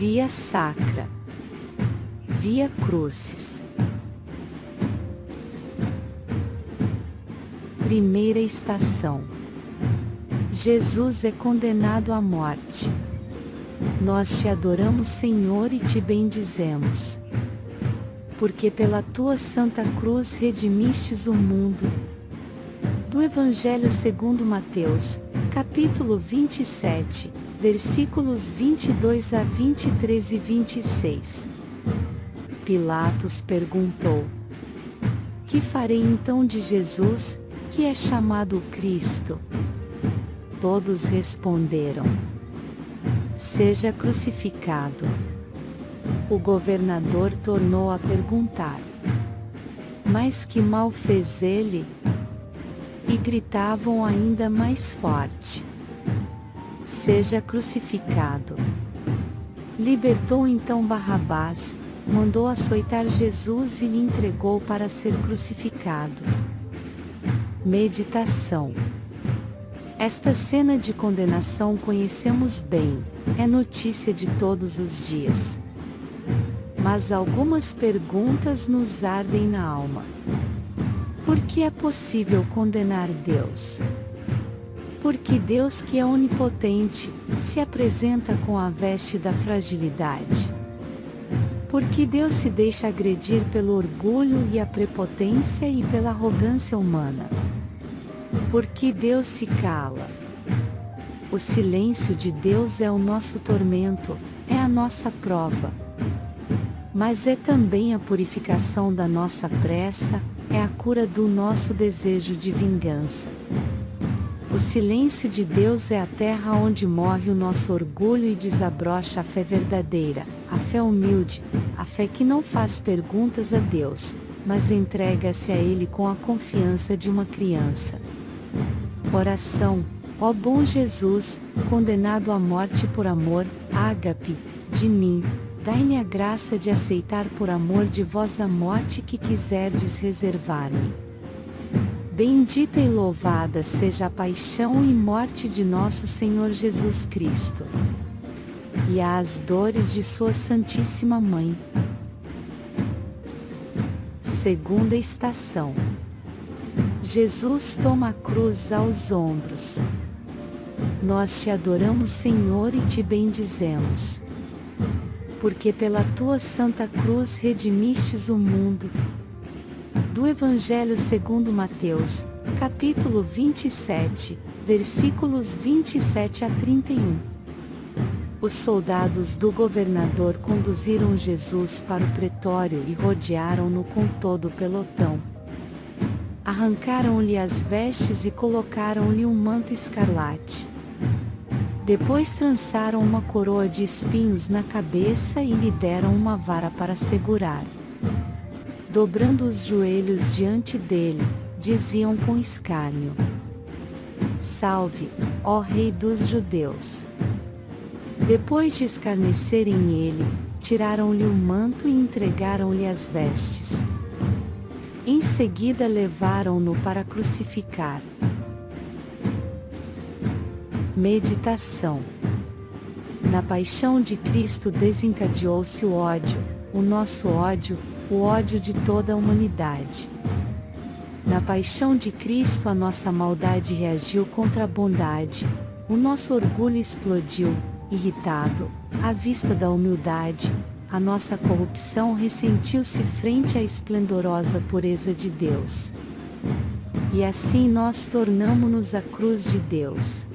Via Sacra. Via Crucis. Primeira estação. Jesus é condenado à morte. Nós te adoramos, Senhor, e te bendizemos. Porque pela tua santa cruz redimistes o mundo. Do Evangelho segundo Mateus, capítulo 27, versículos 22 a 23 e 26. Pilatos perguntou: Que farei então de Jesus, que é chamado o Cristo? Todos responderam: Seja crucificado. O governador tornou a perguntar: Mas que mal fez ele? E gritavam ainda mais forte: Seja crucificado. Libertou então Barrabás, mandou açoitar Jesus e lhe entregou para ser crucificado. Meditação. Esta cena de condenação conhecemos bem, é notícia de todos os dias. Mas algumas perguntas nos ardem na alma. Por que é possível condenar Deus? Porque Deus, que é onipotente, se apresenta com a veste da fragilidade? Porque Deus se deixa agredir pelo orgulho e a prepotência e pela arrogância humana? Porque Deus se cala? O silêncio de Deus é o nosso tormento, é a nossa prova. Mas é também a purificação da nossa pressa, é a cura do nosso desejo de vingança. O silêncio de Deus é a terra onde morre o nosso orgulho e desabrocha a fé verdadeira, a fé humilde, a fé que não faz perguntas a Deus, mas entrega-se a Ele com a confiança de uma criança. Oração. Ó bom Jesus, condenado à morte por amor, ágape, de mim, dai-me a graça de aceitar por amor de vós a morte que quiserdes reservar-me. Bendita e louvada seja a paixão e morte de nosso Senhor Jesus Cristo. E as dores de sua Santíssima Mãe. Segunda estação. Jesus toma a cruz aos ombros. Nós te adoramos, Senhor, e te bendizemos. Porque pela tua santa cruz redimistes o mundo. Do Evangelho segundo Mateus, capítulo 27, versículos 27 a 31. Os soldados do governador conduziram Jesus para o pretório e rodearam-no com todo o pelotão. Arrancaram-lhe as vestes e colocaram-lhe um manto escarlate. Depois trançaram uma coroa de espinhos na cabeça e lhe deram uma vara para segurar. Dobrando os joelhos diante dele, diziam com escárnio: Salve, ó Rei dos Judeus! Depois de escarnecerem ele, tiraram-lhe o manto e entregaram-lhe as vestes. Em seguida levaram-no para crucificar. Meditação. Na paixão de Cristo desencadeou-se o ódio, o nosso ódio, o ódio de toda a humanidade. Na paixão de Cristo a nossa maldade reagiu contra a bondade, o nosso orgulho explodiu, irritado, à vista da humildade, a nossa corrupção ressentiu-se frente à esplendorosa pureza de Deus. E assim nós tornamo-nos a cruz de Deus.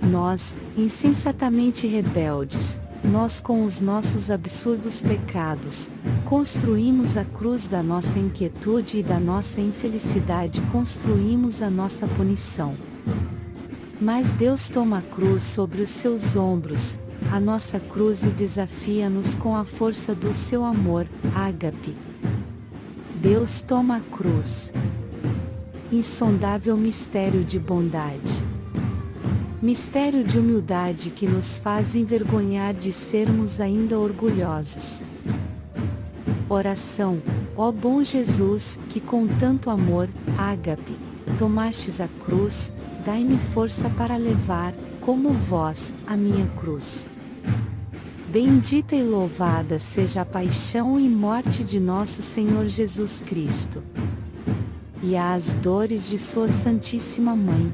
Nós, insensatamente rebeldes, nós com os nossos absurdos pecados, construímos a cruz da nossa inquietude e da nossa infelicidade construímos a nossa punição. Mas Deus toma a cruz sobre os seus ombros, a nossa cruz e desafia-nos com a força do seu amor, ágape. Deus toma a cruz. Insondável mistério de bondade. Mistério de humildade que nos faz envergonhar de sermos ainda orgulhosos. Oração. Ó bom Jesus, que com tanto amor, ágape, tomastes a cruz, dai-me força para levar, como vós, a minha cruz. Bendita e louvada seja a paixão e morte de nosso Senhor Jesus Cristo, e as dores de sua Santíssima Mãe.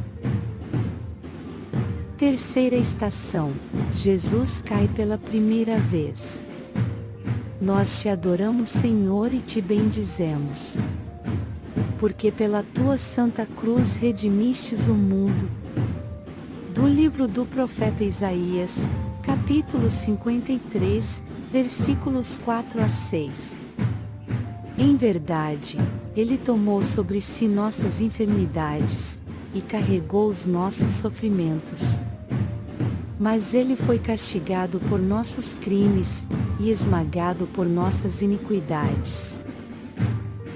Terceira estação, Jesus cai pela primeira vez. Nós te adoramos, Senhor, e te bendizemos, porque pela tua santa cruz redimistes o mundo. Do livro do profeta Isaías, capítulo 53, versículos 4 a 6. Em verdade, ele tomou sobre si nossas enfermidades, e carregou os nossos sofrimentos. Mas ele foi castigado por nossos crimes, e esmagado por nossas iniquidades.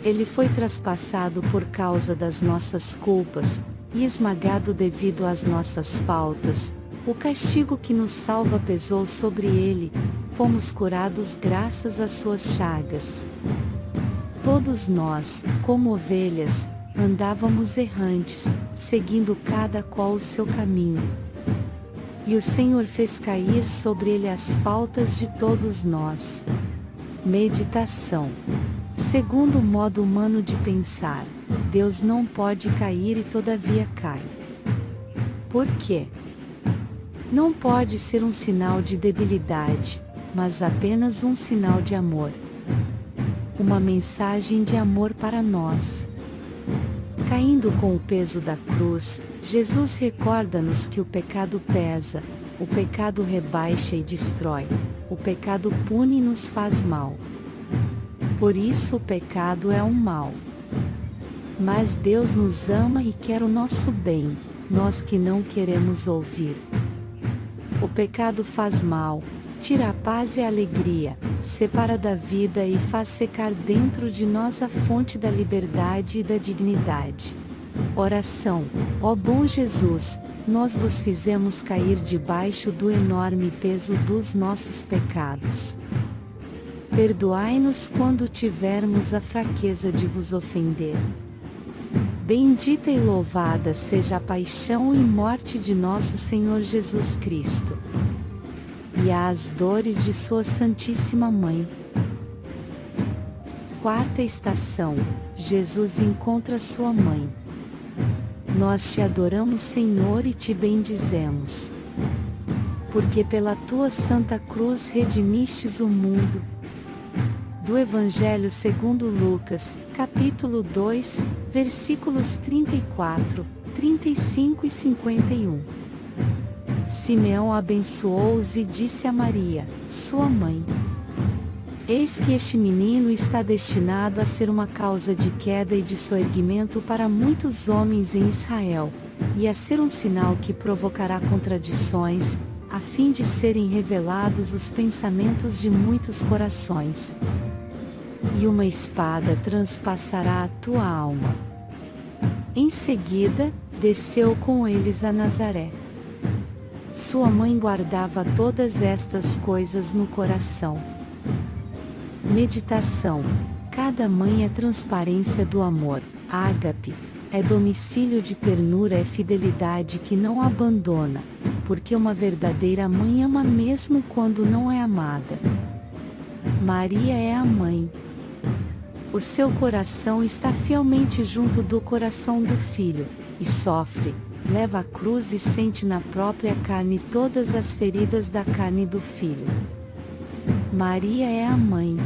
Ele foi traspassado por causa das nossas culpas, e esmagado devido às nossas faltas. O castigo que nos salva pesou sobre ele, fomos curados graças às suas chagas. Todos nós, como ovelhas, andávamos errantes, seguindo cada qual o seu caminho. E o Senhor fez cair sobre ele as faltas de todos nós. Meditação. Segundo o modo humano de pensar, Deus não pode cair e todavia cai. Por quê? Não pode ser um sinal de debilidade, mas apenas um sinal de amor. Uma mensagem de amor para nós. Caindo com o peso da cruz, Jesus recorda-nos que o pecado pesa, o pecado rebaixa e destrói, o pecado pune e nos faz mal. Por isso o pecado é um mal. Mas Deus nos ama e quer o nosso bem, nós que não queremos ouvir. O pecado faz mal, tira a paz e a alegria, separa da vida e faz secar dentro de nós a fonte da liberdade e da dignidade. Oração. Ó bom Jesus, nós vos fizemos cair debaixo do enorme peso dos nossos pecados. Perdoai-nos quando tivermos a fraqueza de vos ofender. Bendita e louvada seja a paixão e morte de nosso Senhor Jesus Cristo, e as dores de sua Santíssima Mãe. Quarta estação, Jesus encontra sua mãe. Nós te adoramos, Senhor, e te bendizemos, porque pela tua santa cruz redimistes o mundo. Do Evangelho segundo Lucas, capítulo 2, versículos 34, 35 e 51. Simeão abençoou-os e disse a Maria, sua mãe: Eis que este menino está destinado a ser uma causa de queda e de soerguimento para muitos homens em Israel, e a ser um sinal que provocará contradições, a fim de serem revelados os pensamentos de muitos corações. E uma espada transpassará a tua alma. Em seguida, desceu com eles a Nazaré. Sua mãe guardava todas estas coisas no coração. Meditação. Cada mãe é transparência do amor. Ágape. É domicílio de ternura, é fidelidade que não abandona, porque uma verdadeira mãe ama mesmo quando não é amada. Maria é a mãe. O seu coração está fielmente junto do coração do filho, e sofre, leva a cruz e sente na própria carne todas as feridas da carne do filho. Maria é a mãe.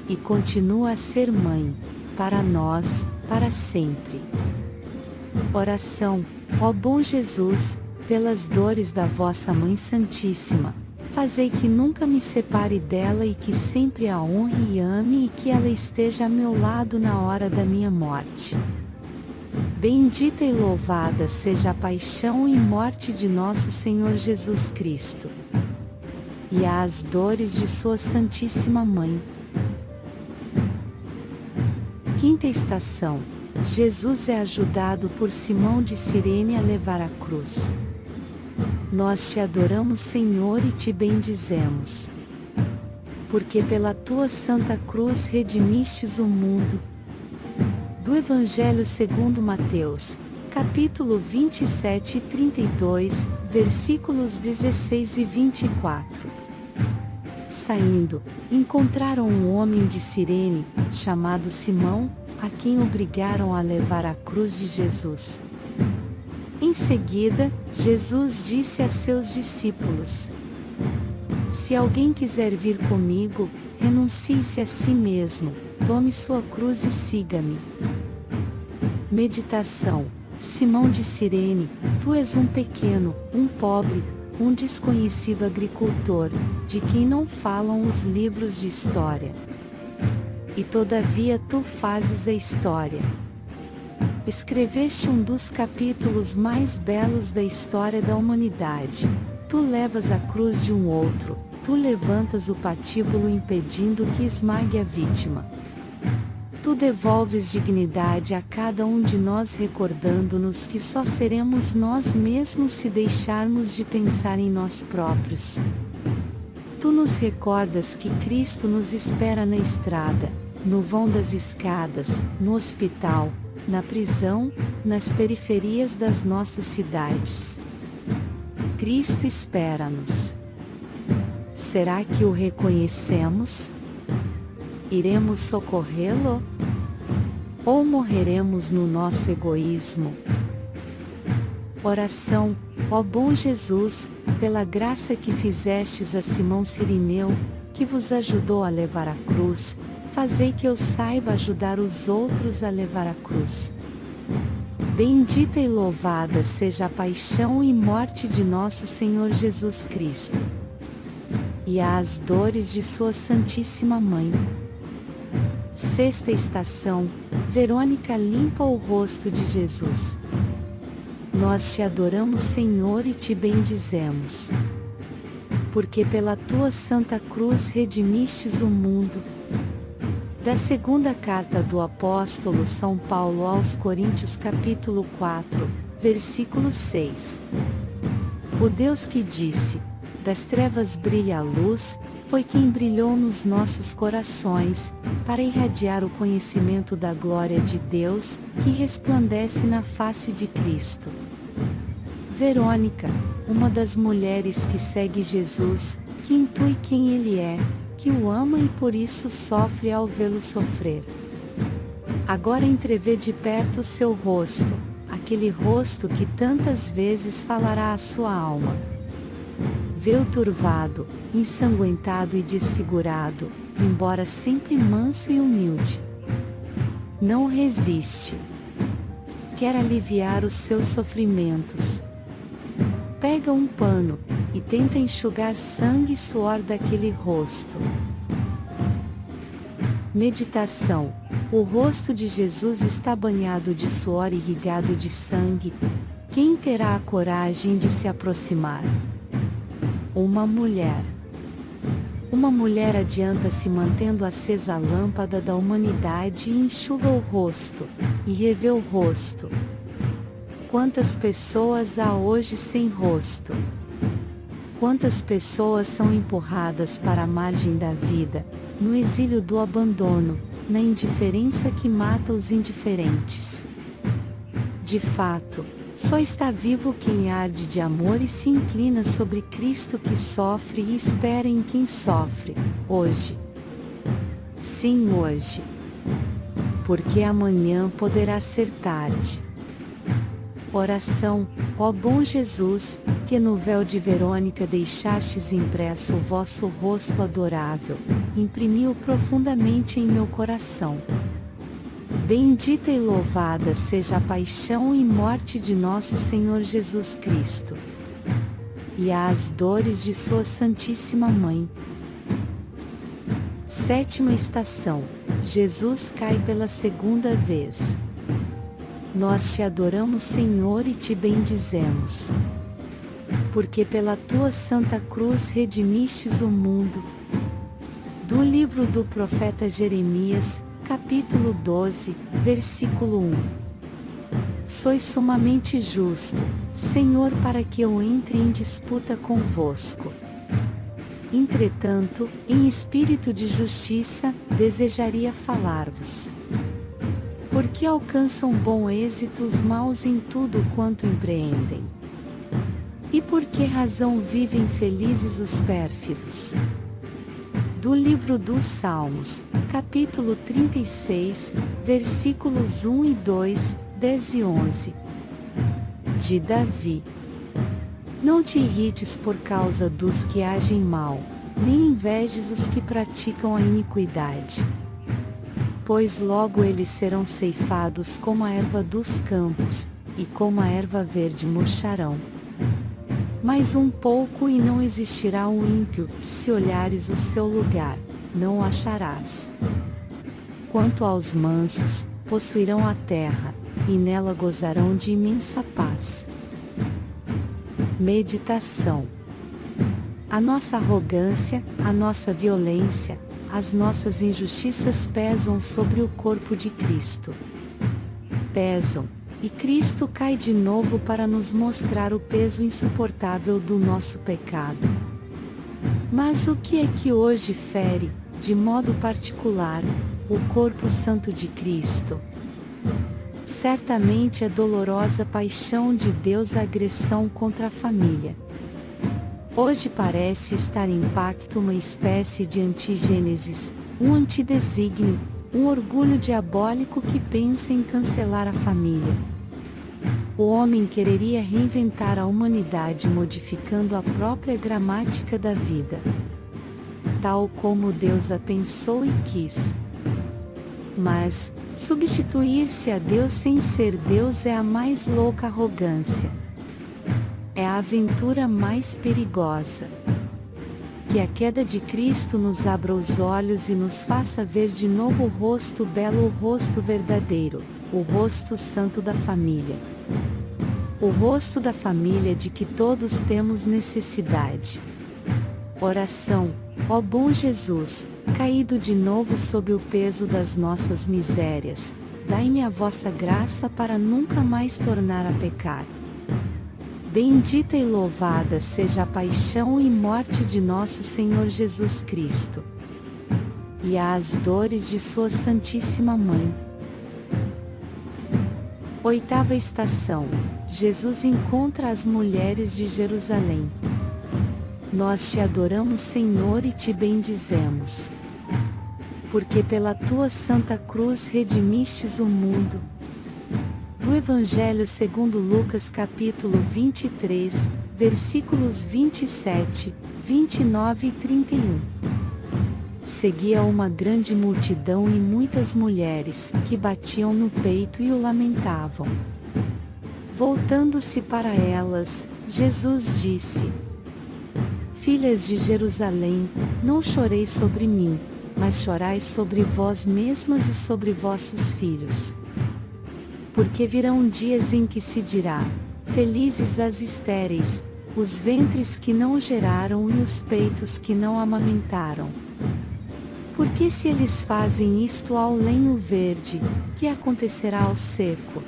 E continua a ser mãe, para nós, para sempre. Oração. Ó bom Jesus, pelas dores da vossa Mãe Santíssima, fazei que nunca me separe dela e que sempre a honre e ame e que ela esteja a meu lado na hora da minha morte. Bendita e louvada seja a paixão e morte de nosso Senhor Jesus Cristo, e as dores de sua Santíssima Mãe. Quinta estação. Jesus é ajudado por Simão de Cirene a levar a cruz. Nós te adoramos, Senhor, e te bendizemos, porque pela tua santa cruz redimistes o mundo. Do Evangelho segundo Mateus, capítulo 27 e 32, versículos 16 e 24. saindo, encontraram um homem de Cirene, chamado Simão, a quem obrigaram a levar a cruz de Jesus. Em seguida, Jesus disse a seus discípulos: Se alguém quiser vir comigo, renuncie-se a si mesmo, tome sua cruz e siga-me. Meditação. Simão de Cirene, tu és um pequeno, um pobre, um desconhecido agricultor, de quem não falam os livros de história. E todavia tu fazes a história. Escreveste um dos capítulos mais belos da história da humanidade. Tu levas a cruz de um outro, tu levantas o patíbulo impedindo que esmague a vítima. Tu devolves dignidade a cada um de nós, recordando-nos que só seremos nós mesmos se deixarmos de pensar em nós próprios. Tu nos recordas que Cristo nos espera na estrada, no vão das escadas, no hospital, na prisão, nas periferias das nossas cidades. Cristo espera-nos. Será que o reconhecemos? Iremos socorrê-lo? Ou morreremos no nosso egoísmo? Oração. Ó bom Jesus, pela graça que fizestes a Simão Cirineu, que vos ajudou a levar a cruz, fazei que eu saiba ajudar os outros a levar a cruz. Bendita e louvada seja a paixão e morte de nosso Senhor Jesus Cristo, e as dores de sua Santíssima Mãe. Sexta estação. Verônica limpa o rosto de Jesus. Nós te adoramos, Senhor, e te bendizemos, porque pela tua santa cruz redimistes o mundo. Da segunda carta do apóstolo São Paulo aos Coríntios, capítulo 4, versículo 6. O Deus que disse: das trevas brilha a luz, foi quem brilhou nos nossos corações, para irradiar o conhecimento da glória de Deus, que resplandece na face de Cristo. Verônica, uma das mulheres que segue Jesus, que intui quem Ele é, que o ama e por isso sofre ao vê-lo sofrer. Agora entrevê de perto o seu rosto, aquele rosto que tantas vezes falará à sua alma. Vê-o turvado, ensanguentado e desfigurado, embora sempre manso e humilde. Não resiste. Quer aliviar os seus sofrimentos. Pega um pano, e tenta enxugar sangue e suor daquele rosto. Meditação. O rosto de Jesus está banhado de suor e irrigado de sangue. Quem terá a coragem de se aproximar? Uma mulher. Uma mulher adianta-se mantendo acesa a lâmpada da humanidade e enxuga o rosto, e revê o rosto. Quantas pessoas há hoje sem rosto? Quantas pessoas são empurradas para a margem da vida, no exílio do abandono, na indiferença que mata os indiferentes? De fato, só está vivo quem arde de amor e se inclina sobre Cristo que sofre e espera em quem sofre, hoje. Sim, hoje. Porque amanhã poderá ser tarde. Oração. Ó bom Jesus, que no véu de Verônica deixastes impresso o vosso rosto adorável, imprimiu profundamente em meu coração. Bendita e louvada seja a paixão e morte de nosso Senhor Jesus Cristo, e as dores de sua Santíssima Mãe. Sétima estação. Jesus cai pela segunda vez. Nós te adoramos, Senhor, e te bendizemos, porque pela tua santa cruz redimistes o mundo. Do livro do profeta Jeremias, capítulo 12, versículo 1. Sois sumamente justo, Senhor, para que eu entre em disputa convosco. Entretanto, em espírito de justiça, desejaria falar-vos. Porque alcançam bom êxito os maus em tudo quanto empreendem? E por que razão vivem felizes os pérfidos? Do livro dos Salmos, capítulo 36, versículos 1 e 2, 10 e 11. De Davi. Não te irrites por causa dos que agem mal, nem invejes os que praticam a iniquidade. Pois logo eles serão ceifados como a erva dos campos, e como a erva verde murcharão. Mais um pouco e não existirá um ímpio, se olhares o seu lugar, não o acharás. Quanto aos mansos, possuirão a terra, e nela gozarão de imensa paz. Meditação. A nossa arrogância, a nossa violência, as nossas injustiças pesam sobre o corpo de Cristo. Pesam, e Cristo cai de novo para nos mostrar o peso insuportável do nosso pecado. Mas o que é que hoje fere, de modo particular, o corpo santo de Cristo? Certamente é dolorosa paixão de Deus a agressão contra a família. Hoje parece estar em pacto uma espécie de antigênesis, um antidesígnio, um orgulho diabólico que pensa em cancelar a família. O homem quereria reinventar a humanidade modificando a própria gramática da vida, tal como Deus a pensou e quis. Mas, substituir-se a Deus sem ser Deus é a mais louca arrogância. É a aventura mais perigosa. Que a queda de Cristo nos abra os olhos e nos faça ver de novo o rosto belo, o rosto verdadeiro, o rosto santo da família. O rosto da família de que todos temos necessidade. Oração. Ó bom Jesus, caído de novo sob o peso das nossas misérias, dai-me a vossa graça para nunca mais tornar a pecar. Bendita e louvada seja a paixão e morte de nosso Senhor Jesus Cristo. E as dores de sua Santíssima Mãe. Oitava estação. Jesus encontra as mulheres de Jerusalém. Nós te adoramos, Senhor, e te bendizemos. Porque pela tua santa cruz redimistes o mundo. Do Evangelho segundo Lucas capítulo 23, versículos 27, 29 e 31. Seguia uma grande multidão e muitas mulheres, que batiam no peito e o lamentavam. Voltando-se para elas, Jesus disse: Filhas de Jerusalém, não choreis sobre mim, mas chorai sobre vós mesmas e sobre vossos filhos. Porque virão dias em que se dirá: felizes as estéreis, os ventres que não geraram e os peitos que não amamentaram. Porque se eles fazem isto ao lenho verde, que acontecerá ao seco?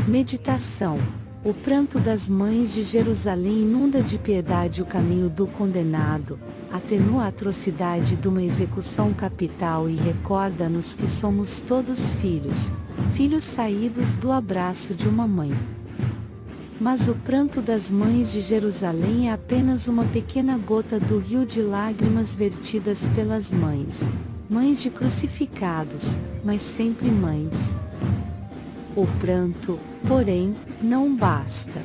Meditação. O pranto das mães de Jerusalém inunda de piedade o caminho do condenado, atenua a atrocidade de uma execução capital e recorda-nos que somos todos filhos, filhos saídos do abraço de uma mãe. Mas o pranto das mães de Jerusalém é apenas uma pequena gota do rio de lágrimas vertidas pelas mães, mães de crucificados, mas sempre mães. O pranto, porém, não basta.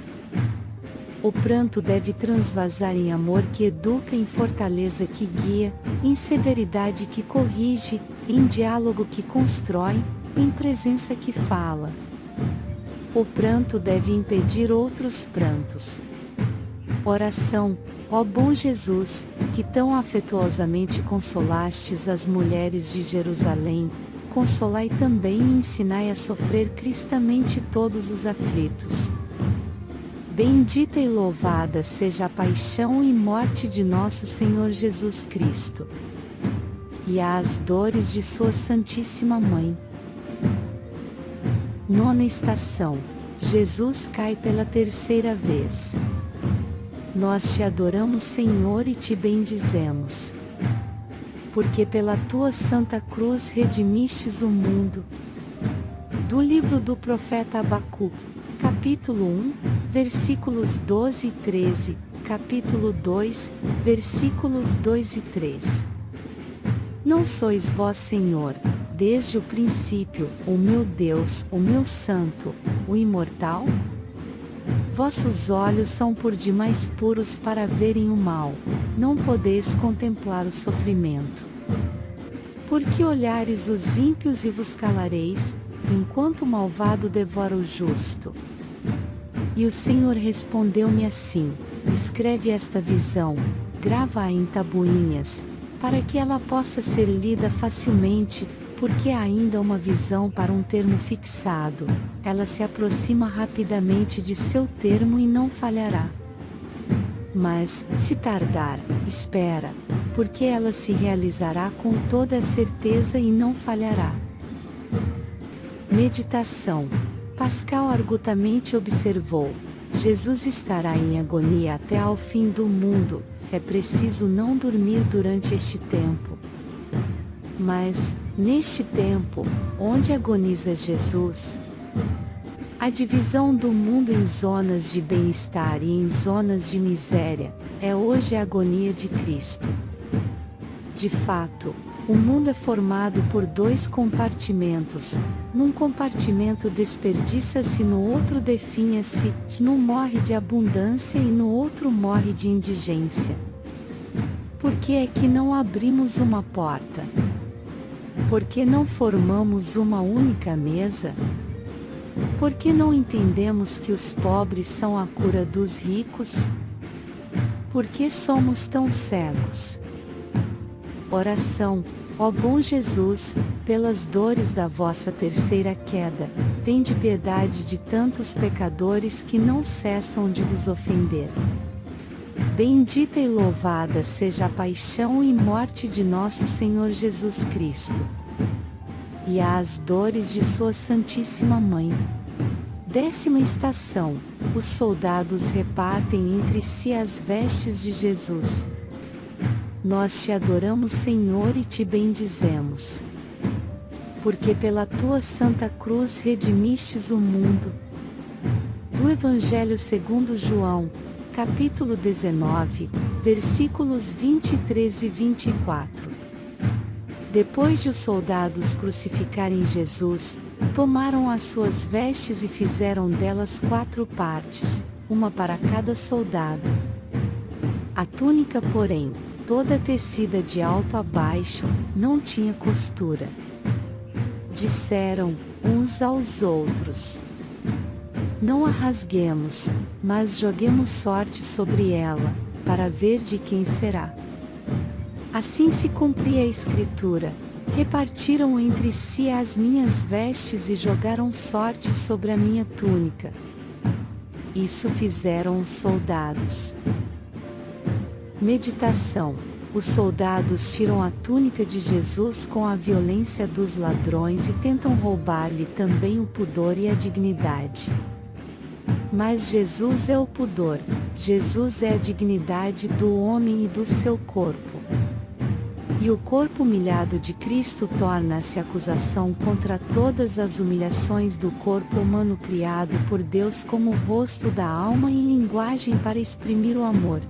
O pranto deve transvasar em amor que educa, em fortaleza que guia, em severidade que corrige, em diálogo que constrói, em presença que fala. O pranto deve impedir outros prantos. Oração. Ó bom Jesus, que tão afetuosamente consolastes as mulheres de Jerusalém, consolai também e ensinai a sofrer cristamente todos os aflitos. Bendita e louvada seja a paixão e morte de nosso Senhor Jesus Cristo. E as dores de sua Santíssima Mãe. Nona estação. Jesus cai pela terceira vez. Nós te adoramos, Senhor, e te bendizemos. Porque pela tua santa cruz redimistes o mundo. Do livro do profeta Abacuque, capítulo 1, versículos 12 e 13, capítulo 2, versículos 2 e 3. Não sois vós, Senhor, desde o princípio, o meu Deus, o meu Santo, o imortal? Vossos olhos são por demais puros para verem o mal, não podeis contemplar o sofrimento. Por que olhares os ímpios e vos calareis, enquanto o malvado devora o justo? E o Senhor respondeu-me assim: escreve esta visão, grava-a em tabuinhas, para que ela possa ser lida facilmente, porque há ainda uma visão para um termo fixado, ela se aproxima rapidamente de seu termo e não falhará. Mas, se tardar, espera, porque ela se realizará com toda a certeza e não falhará. Meditação. Pascal argutamente observou: Jesus estará em agonia até ao fim do mundo, é preciso não dormir durante este tempo. Mas, neste tempo, onde agoniza Jesus, a divisão do mundo em zonas de bem-estar e em zonas de miséria, é hoje a agonia de Cristo. De fato, o mundo é formado por dois compartimentos, num compartimento desperdiça-se, no outro definha-se, num morre de abundância e no outro morre de indigência. Por que é que não abrimos uma porta? Por que não formamos uma única mesa? Por que não entendemos que os pobres são a cura dos ricos? Por que somos tão cegos? Oração. Ó bom Jesus, pelas dores da vossa terceira queda, tende piedade de tantos pecadores que não cessam de vos ofender. Bendita e louvada seja a paixão e morte de nosso Senhor Jesus Cristo, e as dores de sua Santíssima Mãe. 10ª estação. Os soldados repartem entre si as vestes de Jesus. Nós te adoramos, Senhor, e te bendizemos, porque pela tua santa cruz redimistes o mundo. Do Evangelho segundo João, capítulo 19, versículos 23 e 24. Depois de os soldados crucificarem Jesus, tomaram as suas vestes e fizeram delas 4 partes, uma para cada soldado. A túnica, porém, toda tecida de alto a baixo, não tinha costura. Disseram uns aos outros: não a rasguemos, mas joguemos sorte sobre ela, para ver de quem será. Assim se cumpria a Escritura: repartiram entre si as minhas vestes e jogaram sorte sobre a minha túnica. Isso fizeram os soldados. Meditação. Os soldados tiram a túnica de Jesus com a violência dos ladrões e tentam roubar-lhe também o pudor e a dignidade. Mas Jesus é o pudor, Jesus é a dignidade do homem e do seu corpo. E o corpo humilhado de Cristo torna-se acusação contra todas as humilhações do corpo humano criado por Deus como rosto da alma e linguagem para exprimir o amor.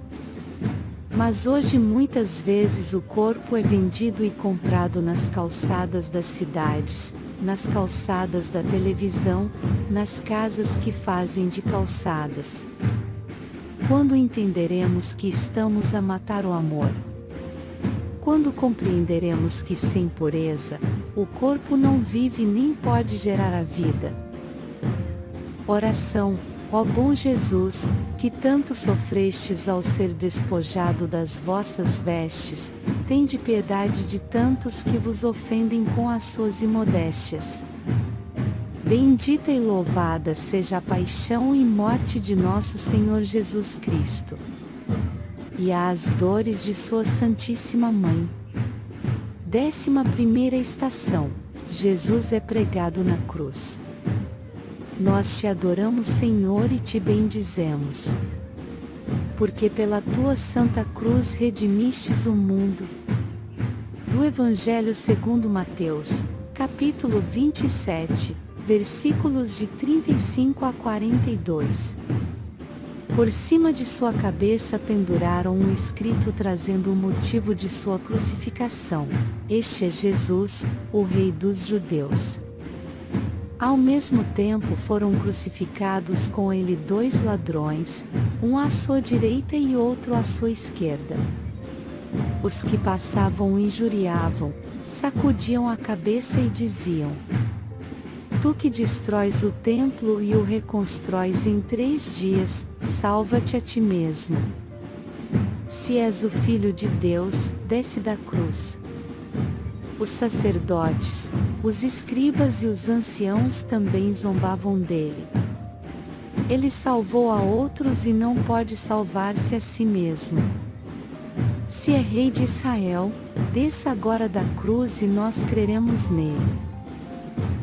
Mas hoje muitas vezes o corpo é vendido e comprado nas calçadas das cidades, nas calçadas da televisão, nas casas que fazem de calçadas. Quando entenderemos que estamos a matar o amor? Quando compreenderemos que sem pureza, o corpo não vive nem pode gerar a vida? Oração. Ó bom Jesus, que tanto sofrestes ao ser despojado das vossas vestes, tende piedade de tantos que vos ofendem com as suas imodéstias. Bendita e louvada seja a paixão e morte de nosso Senhor Jesus Cristo, e as dores de sua Santíssima Mãe. 11ª estação. Jesus é pregado na cruz. Nós te adoramos, Senhor, e te bendizemos, porque pela tua santa cruz redimistes o mundo. Do Evangelho segundo Mateus, capítulo 27, versículos de 35 a 42. Por cima de sua cabeça penduraram um escrito trazendo o motivo de sua crucificação: Este é Jesus, o Rei dos Judeus. Ao mesmo tempo foram crucificados com ele 2 ladrões, um à sua direita e outro à sua esquerda. Os que passavam o injuriavam, sacudiam a cabeça e diziam: Tu que destróis o templo e o reconstróis em 3 dias, salva-te a ti mesmo. Se és o Filho de Deus, desce da cruz. Os sacerdotes, os escribas e os anciãos também zombavam dele. Ele salvou a outros e não pode salvar-se a si mesmo. Se é Rei de Israel, desça agora da cruz e nós creremos nele.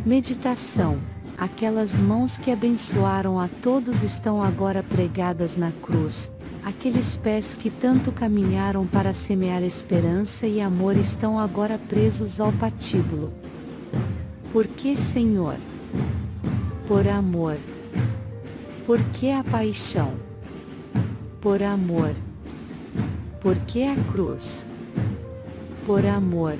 Meditação. Aquelas mãos que abençoaram a todos estão agora pregadas na cruz. Aqueles pés que tanto caminharam para semear esperança e amor estão agora presos ao patíbulo. Por que, Senhor? Por amor. Por que a paixão? Por amor. Por que a cruz? Por amor.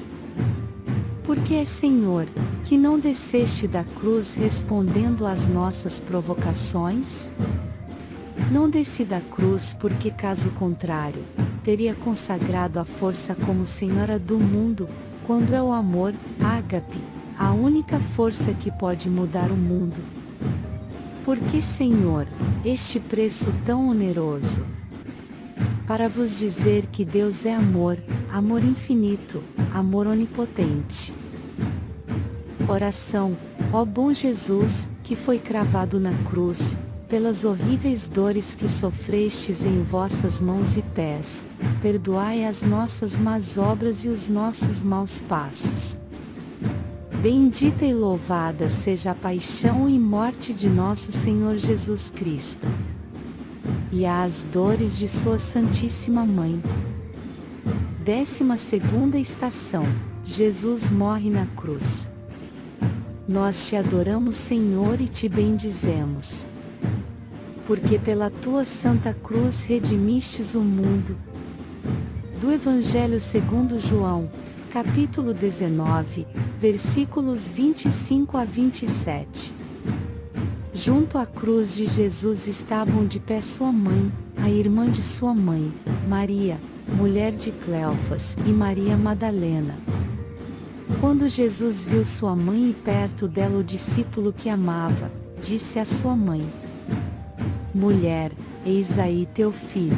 Porque, Senhor, que não desceste da cruz respondendo às nossas provocações? Não desci da cruz porque, caso contrário, teria consagrado a força como Senhora do mundo, quando é o amor, ágape, a única força que pode mudar o mundo. Porque, Senhor, este preço tão oneroso? Para vos dizer que Deus é amor, amor infinito, amor onipotente. Oração. Ó bom Jesus, que foi cravado na cruz, pelas horríveis dores que sofrestes em vossas mãos e pés, perdoai as nossas más obras e os nossos maus passos. Bendita e louvada seja a paixão e morte de nosso Senhor Jesus Cristo, e as dores de sua Santíssima Mãe. 12ª estação. Jesus morre na cruz. Nós te adoramos, Senhor, e te bendizemos. Porque pela tua santa cruz redimistes o mundo. Do Evangelho segundo João, capítulo 19, versículos 25 a 27. Junto à cruz de Jesus estavam de pé sua mãe, a irmã de sua mãe, Maria, mulher de Cleofas, e Maria Madalena. Quando Jesus viu sua mãe e perto dela o discípulo que amava, disse à sua mãe: Mulher, eis aí teu filho.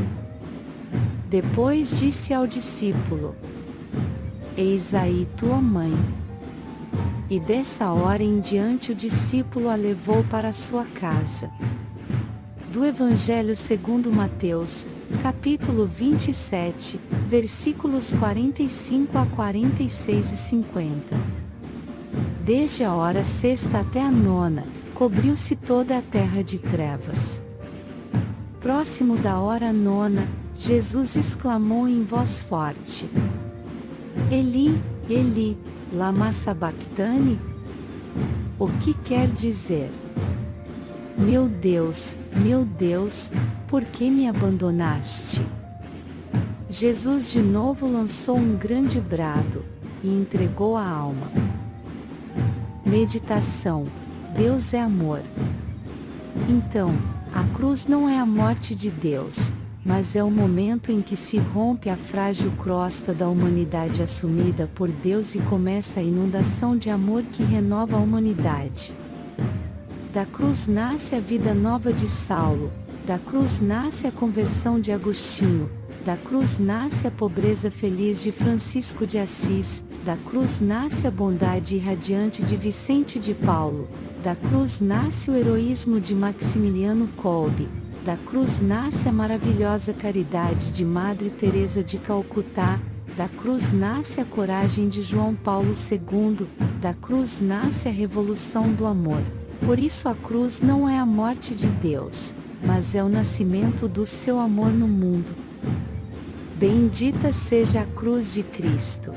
Depois disse ao discípulo: Eis aí tua mãe. E dessa hora em diante o discípulo a levou para sua casa. Do Evangelho segundo Mateus, capítulo 27, versículos 45 a 46 e 50. Desde a hora sexta até a nona, cobriu-se toda a terra de trevas. Próximo da hora nona, Jesus exclamou em voz forte: Eli, Eli, lama sabactani? O que quer dizer? Meu Deus, por que me abandonaste? Jesus de novo lançou um grande brado, e entregou a alma. Meditação. Deus é amor. Então, a cruz não é a morte de Deus, mas é o momento em que se rompe a frágil crosta da humanidade assumida por Deus e começa a inundação de amor que renova a humanidade. Da cruz nasce a vida nova de Saulo, da cruz nasce a conversão de Agostinho, da cruz nasce a pobreza feliz de Francisco de Assis, da cruz nasce a bondade irradiante de Vicente de Paulo, da cruz nasce o heroísmo de Maximiliano Kolbe, da cruz nasce a maravilhosa caridade de Madre Teresa de Calcutá, da cruz nasce a coragem de João Paulo II, da cruz nasce a revolução do amor. Por isso a cruz não é a morte de Deus, mas é o nascimento do seu amor no mundo. Bendita seja a cruz de Cristo.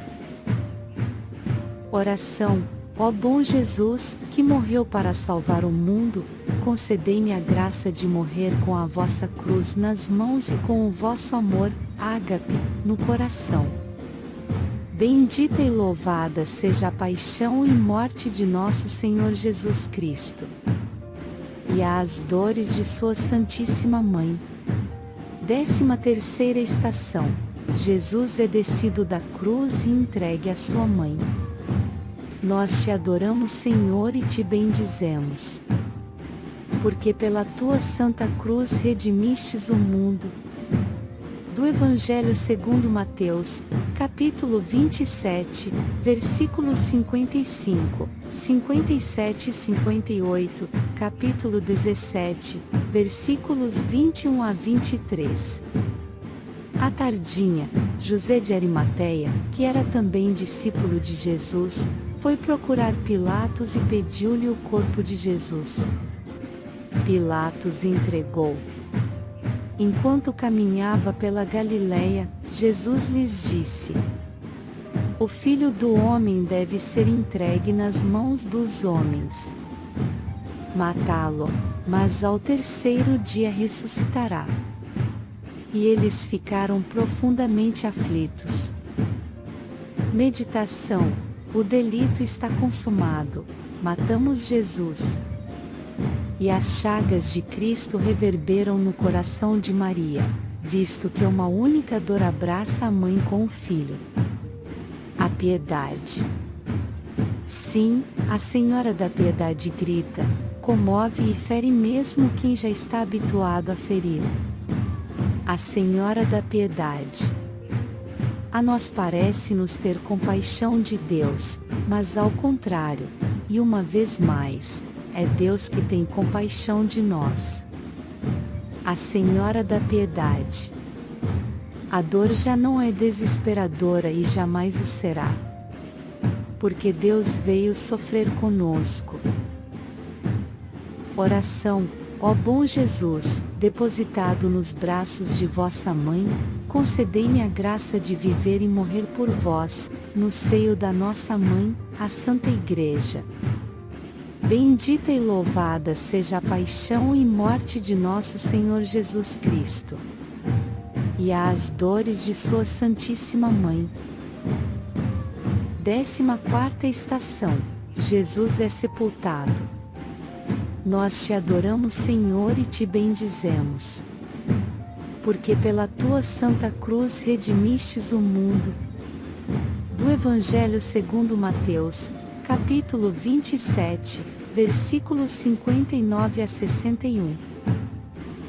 Oração. Ó bom Jesus, que morreu para salvar o mundo, concedei-me a graça de morrer com a vossa cruz nas mãos e com o vosso amor, ágape, no coração. Bendita e louvada seja a paixão e morte de nosso Senhor Jesus Cristo, e as dores de sua Santíssima Mãe. 13ª estação. Jesus é descido da cruz e entregue à sua mãe. Nós te adoramos, Senhor, e te bendizemos, porque pela tua santa cruz redimistes o mundo. Do Evangelho segundo Mateus, capítulo 27, versículos 55, 57 e 58, capítulo 17, versículos 21 a 23. À tardinha, José de Arimateia, que era também discípulo de Jesus, foi procurar Pilatos e pediu-lhe o corpo de Jesus. Pilatos entregou. Enquanto caminhava pela Galileia, Jesus lhes disse: O Filho do Homem deve ser entregue nas mãos dos homens. Matá-lo, mas ao terceiro dia ressuscitará. E eles ficaram profundamente aflitos. Meditação. O delito está consumado. Matamos Jesus. E as chagas de Cristo reverberam no coração de Maria, visto que uma única dor abraça a mãe com o filho. A piedade. Sim, a Senhora da Piedade grita, comove e fere mesmo quem já está habituado a ferir. A Senhora da Piedade. A nós parece-nos ter compaixão de Deus, mas ao contrário, e uma vez mais, é Deus que tem compaixão de nós. A Senhora da Piedade. A dor já não é desesperadora e jamais o será, porque Deus veio sofrer conosco. Oração. Ó bom Jesus, depositado nos braços de vossa mãe, concedei-me a graça de viver e morrer por vós, no seio da nossa mãe, a Santa Igreja. Bendita e louvada seja a paixão e morte de nosso Senhor Jesus Cristo, e as dores de sua Santíssima Mãe. 14ª estação. Jesus é sepultado. Nós te adoramos, Senhor, e te bendizemos, porque pela tua santa cruz redimistes o mundo. Do Evangelho segundo Mateus, capítulo 27, versículos 59 a 61.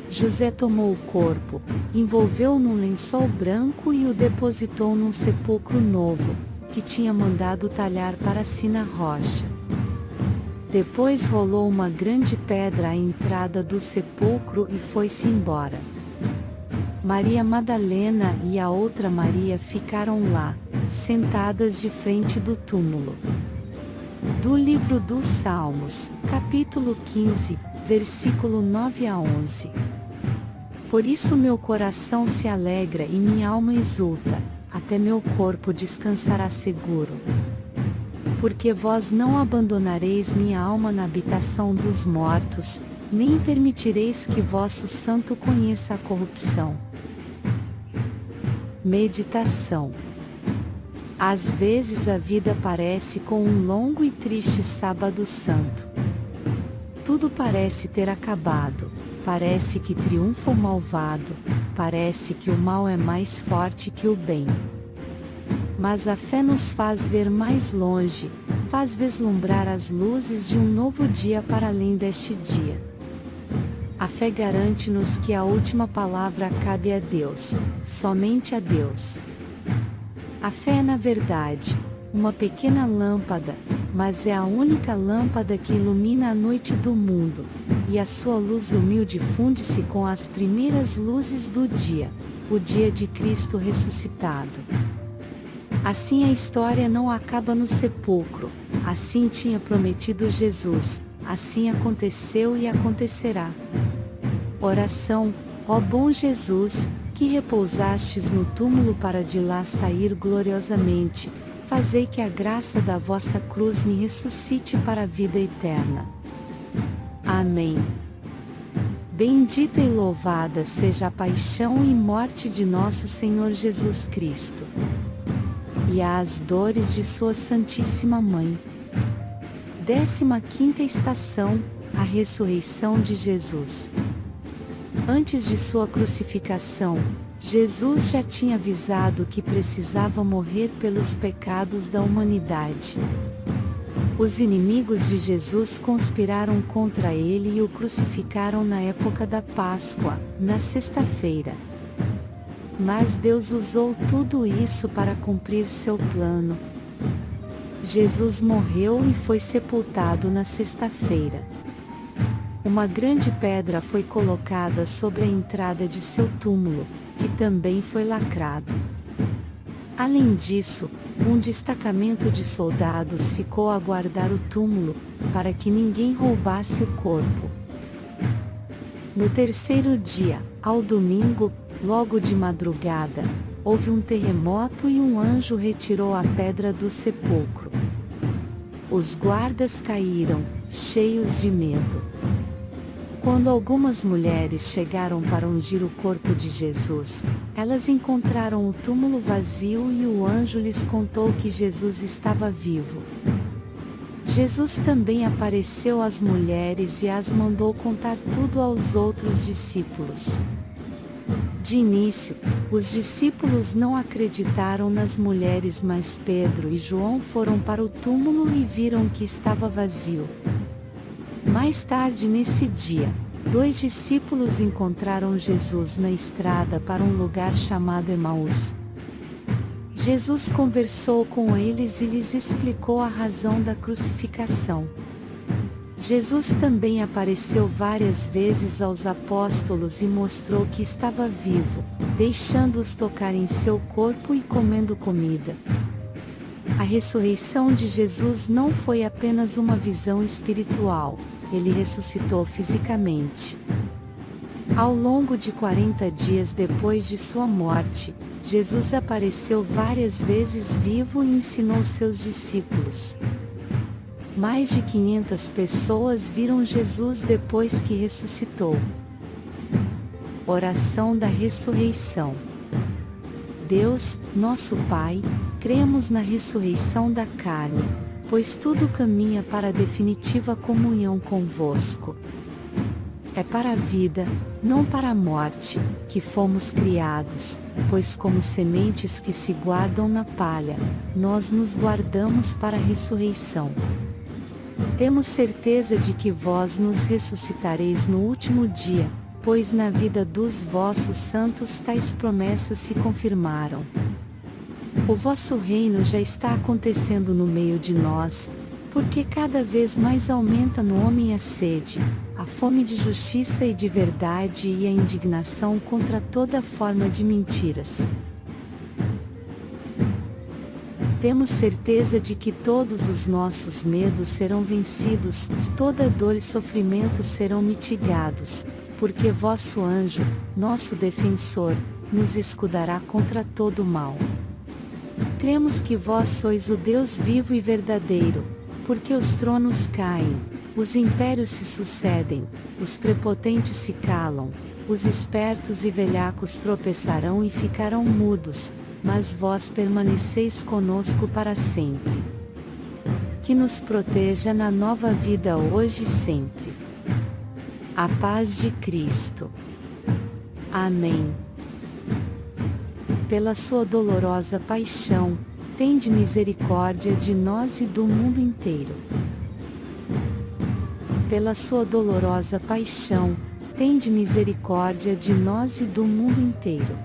José tomou o corpo, envolveu-o num lençol branco e o depositou num sepulcro novo, que tinha mandado talhar para si na rocha. Depois rolou uma grande pedra à entrada do sepulcro e foi-se embora. Maria Madalena e a outra Maria ficaram lá, sentadas de frente do túmulo. Do livro dos Salmos, capítulo 15, versículo 9 a 11. Por isso meu coração se alegra e minha alma exulta, até meu corpo descansará seguro. Porque vós não abandonareis minha alma na habitação dos mortos, nem permitireis que vosso santo conheça a corrupção. Meditação. Às vezes a vida parece com um longo e triste sábado santo. Tudo parece ter acabado, parece que triunfa o malvado, parece que o mal é mais forte que o bem. Mas a fé nos faz ver mais longe, faz vislumbrar as luzes de um novo dia para além deste dia. A fé garante-nos que a última palavra cabe a Deus, somente a Deus. A fé é, na verdade, uma pequena lâmpada, mas é a única lâmpada que ilumina a noite do mundo, e a sua luz humilde funde-se com as primeiras luzes do dia, o dia de Cristo ressuscitado. Assim a história não acaba no sepulcro, assim tinha prometido Jesus, assim aconteceu e acontecerá. Oração. Ó bom Jesus, que repousastes no túmulo para de lá sair gloriosamente, fazei que a graça da vossa cruz me ressuscite para a vida eterna. Amém. Bendita e louvada seja a paixão e morte de nosso Senhor Jesus Cristo, e as dores de sua Santíssima Mãe. 15ª estação, a ressurreição de Jesus. Antes de sua crucificação, Jesus já tinha avisado que precisava morrer pelos pecados da humanidade. Os inimigos de Jesus conspiraram contra ele e o crucificaram na época da Páscoa, na sexta-feira. Mas Deus usou tudo isso para cumprir seu plano. Jesus morreu e foi sepultado na sexta-feira. Uma grande pedra foi colocada sobre a entrada de seu túmulo, que também foi lacrado. Além disso, um destacamento de soldados ficou a guardar o túmulo, para que ninguém roubasse o corpo. No terceiro dia, ao domingo, logo de madrugada, houve um terremoto e um anjo retirou a pedra do sepulcro. Os guardas caíram, cheios de medo. Quando algumas mulheres chegaram para ungir o corpo de Jesus, elas encontraram o túmulo vazio e o anjo lhes contou que Jesus estava vivo. Jesus também apareceu às mulheres e as mandou contar tudo aos outros discípulos. De início, os discípulos não acreditaram nas mulheres, mas Pedro e João foram para o túmulo e viram que estava vazio. Mais tarde nesse dia, 2 discípulos encontraram Jesus na estrada para um lugar chamado Emaús. Jesus conversou com eles e lhes explicou a razão da crucificação. Jesus também apareceu várias vezes aos apóstolos e mostrou que estava vivo, deixando-os tocar em seu corpo e comendo comida. A ressurreição de Jesus não foi apenas uma visão espiritual, ele ressuscitou fisicamente. Ao longo de 40 dias depois de sua morte, Jesus apareceu várias vezes vivo e ensinou seus discípulos. Mais de 500 pessoas viram Jesus depois que ressuscitou. Oração da ressurreição. Deus, nosso Pai, cremos na ressurreição da carne, pois tudo caminha para a definitiva comunhão convosco. É para a vida, não para a morte, que fomos criados, pois como sementes que se guardam na palha, nós nos guardamos para a ressurreição. Temos certeza de que vós nos ressuscitareis no último dia, pois na vida dos vossos santos tais promessas se confirmaram. O vosso reino já está acontecendo no meio de nós, porque cada vez mais aumenta no homem a sede, a fome de justiça e de verdade e a indignação contra toda forma de mentiras. Temos certeza de que todos os nossos medos serão vencidos, toda dor e sofrimento serão mitigados, porque vosso anjo, nosso defensor, nos escudará contra todo o mal. Cremos que vós sois o Deus vivo e verdadeiro, porque os tronos caem, os impérios se sucedem, os prepotentes se calam, os espertos e velhacos tropeçarão e ficarão mudos, mas vós permaneceis conosco para sempre. Que nos proteja na nova vida hoje e sempre. A paz de Cristo. Amém. Pela sua dolorosa paixão, tende misericórdia de nós e do mundo inteiro. Pela sua dolorosa paixão, tende misericórdia de nós e do mundo inteiro.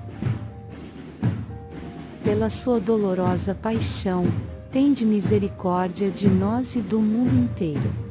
Pela sua dolorosa paixão, tende misericórdia de nós e do mundo inteiro.